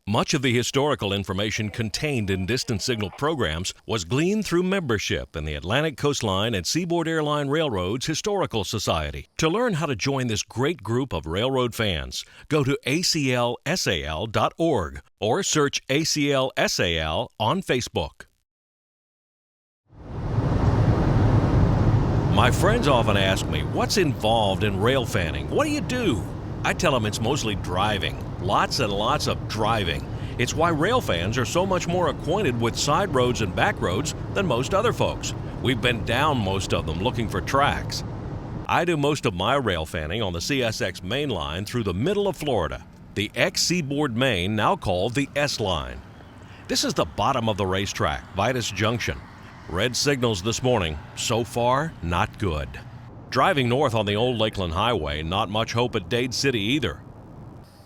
Much of the historical information contained in distance signal programs was gleaned through membership in the Atlantic Coastline and Seaboard Airline Railroad's Historical Society. To learn how to join this great group of railroad fans, go to aclsal.org or search ACL-SAL on Facebook. My friends often ask me, what's involved in rail fanning? What do you do? I tell them it's mostly driving. Lots and lots of driving. It's why rail fans are so much more acquainted with side roads and back roads than most other folks. We've been down most of them looking for tracks. I do most of my rail fanning on the CSX main line through the middle of Florida, the ex-Seaboard Main, now called the S-Line. This is the bottom of the racetrack, Vitis Junction. Red signals this morning. So far, not good. Driving north on the old Lakeland Highway, not much hope at Dade City either.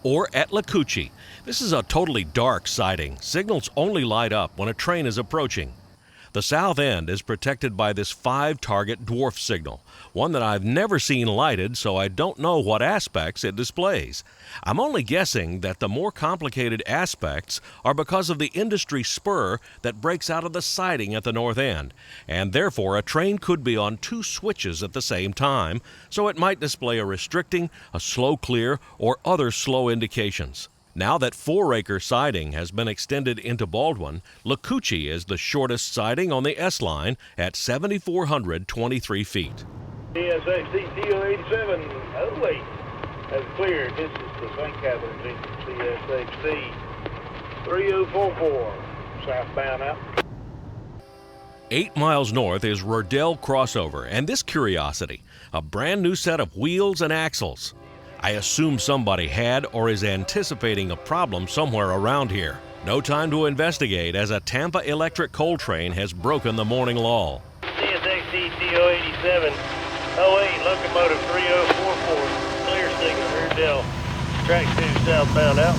Or at Lacoochee. This is a totally dark siding. Signals only light up when a train is approaching. The south end is protected by this 5-target dwarf signal, one that I've never seen lighted, so I don't know what aspects it displays. I'm only guessing that the more complicated aspects are because of the industry spur that breaks out of the siding at the north end, and therefore a train could be on 2 switches at the same time, so it might display a restricting, a slow clear, or other slow indications. Now that 4-acre siding has been extended into Baldwin, Lacoochee is the shortest siding on the S-Line at 7,423 feet. CSXT TO8708 has cleared. This is the St. Catharines CSXT 3044 southbound out. 8 miles north is Rerdell crossover, and this curiosity, a brand new set of wheels and axles. I assume somebody had or is anticipating a problem somewhere around here. No time to investigate as a Tampa electric coal train has broken the morning lull. CSXT TO8708 locomotive 3044 clear signal Rerdell track 2 southbound out.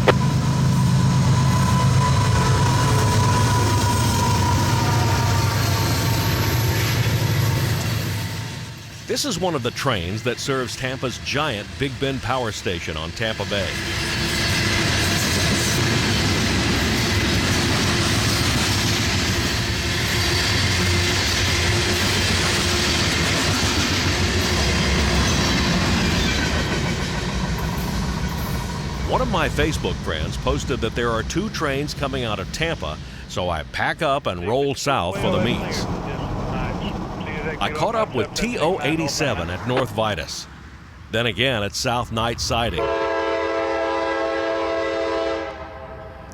This is one of the trains that serves Tampa's giant Big Bend power station on Tampa Bay. One of my Facebook friends posted that there are 2 trains coming out of Tampa, so I pack up and roll south for the meets. I caught up with TO87 at North Vitis, then again at South Night Siding.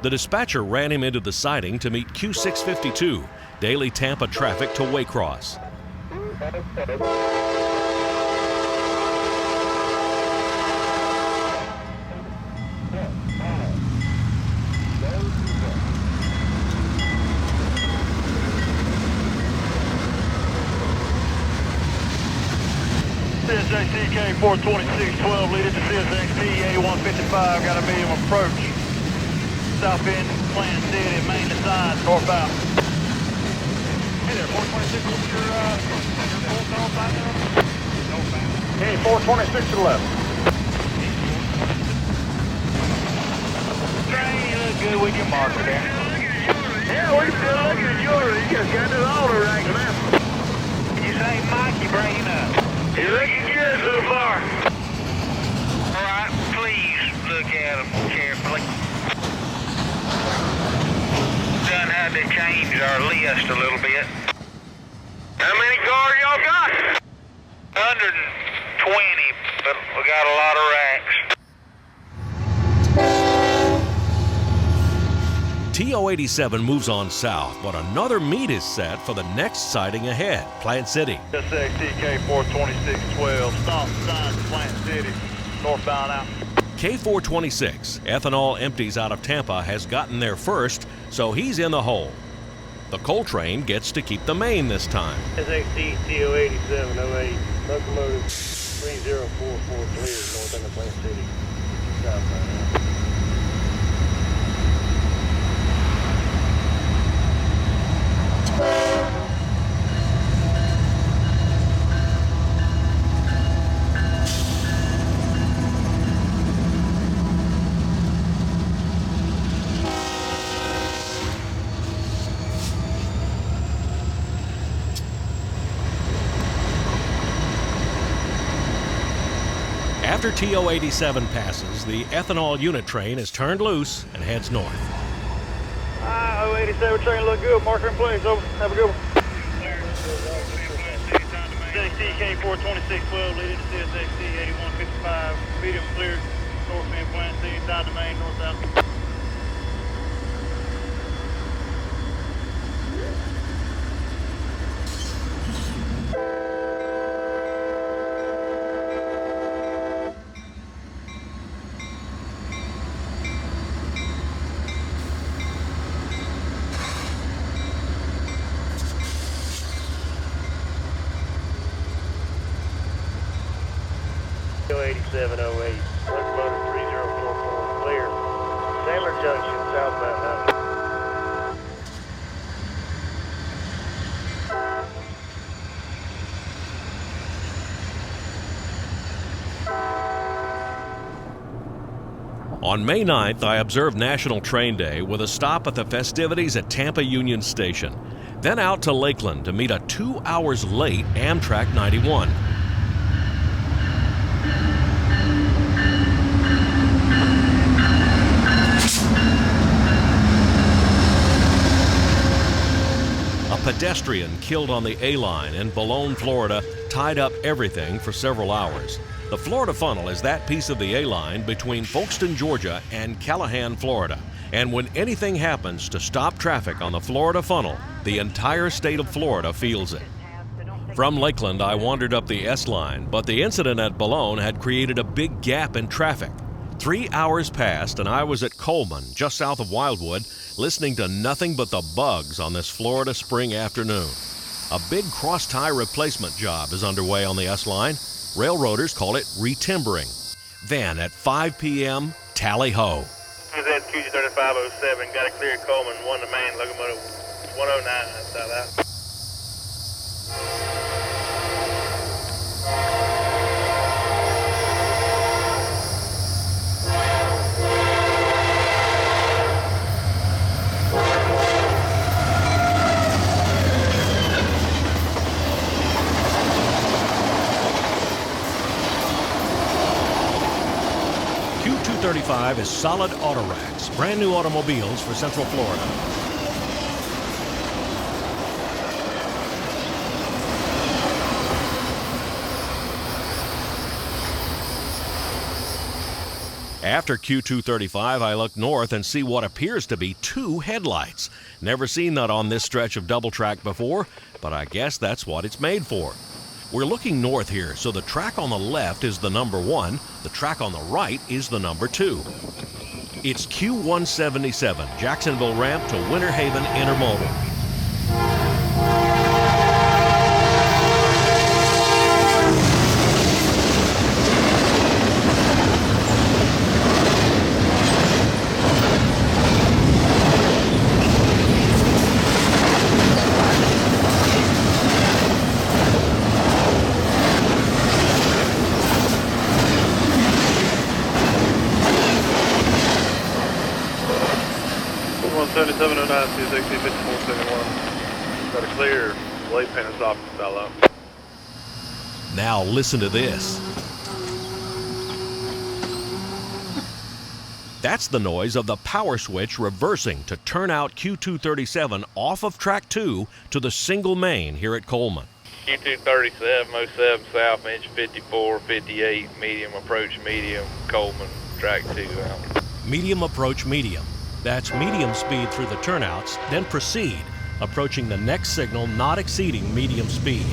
The dispatcher ran him into the siding to meet Q652, daily Tampa traffic to Waycross. CSXT K42612 leading to CSXT A-850.7, got a medium approach. South end, Plant City, main to side, northbound. Hey there, 426, what's your full call sign there? Hey, 426 to the left. Train, you look good with your marker there. Yeah, we still looking at yours. You just got it all right now. You say Mikey bringing up. You're looking good so far. All right, please look at them carefully. Done had to change our list a little bit. How many cars y'all got? 120, but we got a lot of racks. TO87 moves on south, but another meet is set for the next siding ahead, Plant City. SXT K42612, stop sign Plant City, northbound out. K426, ethanol empties out of Tampa, has gotten there first, so he's in the hole. The coal train gets to keep the main this time. SXT TO8708, locomotive 3044 cleared north end of Plant City, southbound out. After TO-87 passes, the ethanol unit train is turned loose and heads north. 087 train look good. Marker in place. Over. Have a good one. CXT K42612 leading to CSXT 8155. Medium cleared. North end plant C, side to main, north out. .8708, locomotive 3044, clear. Sailor Junction, southbound now. On May 9th, I observed National Train Day with a stop at the festivities at Tampa Union Station, then out to Lakeland to meet a 2 hours late Amtrak 91. A pedestrian killed on the A-line in Boulogne, Florida, tied up everything for several hours. The Florida Funnel is that piece of the A-line between Folkestone, Georgia and Callahan, Florida. And when anything happens to stop traffic on the Florida Funnel, the entire state of Florida feels it. From Lakeland, I wandered up the S-line, but the incident at Boulogne had created a big gap in traffic. 3 hours passed and I was at Coleman, just south of Wildwood, listening to nothing but the bugs on this Florida spring afternoon. A big cross-tie replacement job is underway on the S-line. Railroaders call it retimbering. Then at 5 p.m., tally-ho. Lacoochee 3507, got to clear Coleman, 1 to main, locomotive 109, south out. Q235 is solid auto racks, brand new automobiles for Central Florida. After Q235, I look north and see what appears to be 2 headlights. Never seen that on this stretch of double track before, but I guess that's what it's made for. We're looking north here, so the track on the left is the number 1, the track on the right is the number 2. It's Q177, Jacksonville Ramp to Winter Haven Intermodal. CSXT 5471. Got a clear blade panel stop style out. Now listen to this. That's the noise of the power switch reversing to turn out Q237 off of track 2 to the single main here at Coleman. Q237, 07 south, inch 54, 58, medium approach medium, Coleman, track 2 out. Medium approach medium. That's medium speed through the turnouts, then proceed, approaching the next signal not exceeding medium speed.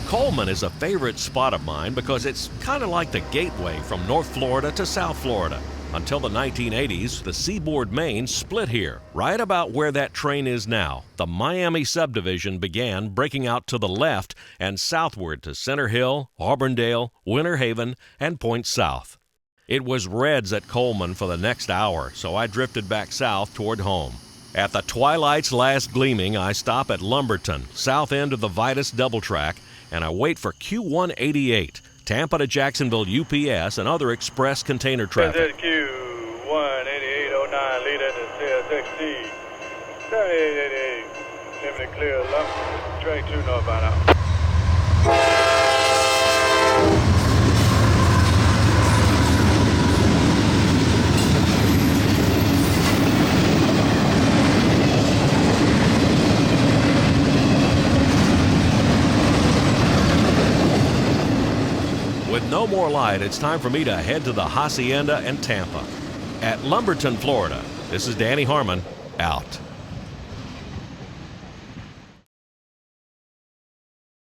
Coleman is a favorite spot of mine because it's kind of like the gateway from North Florida to South Florida. Until the 1980s, the Seaboard Main split here, right about where that train is now. The Miami subdivision began breaking out to the left and southward to Center Hill, Auburndale, Winter Haven, and Point South. It was reds at Coleman for the next hour, so I drifted back south toward home. At the twilight's last gleaming, I stop at Lumberton, south end of the Vitis double track, and I wait for Q188, Tampa to Jacksonville UPS and other express container traffic. Q18809, lead into CSXT. 7888, limited clear, Lumberton, train 2 northbound out. With no more light, it's time for me to head to the Hacienda and Tampa. At Lumberton, Florida, this is Danny Harmon, out.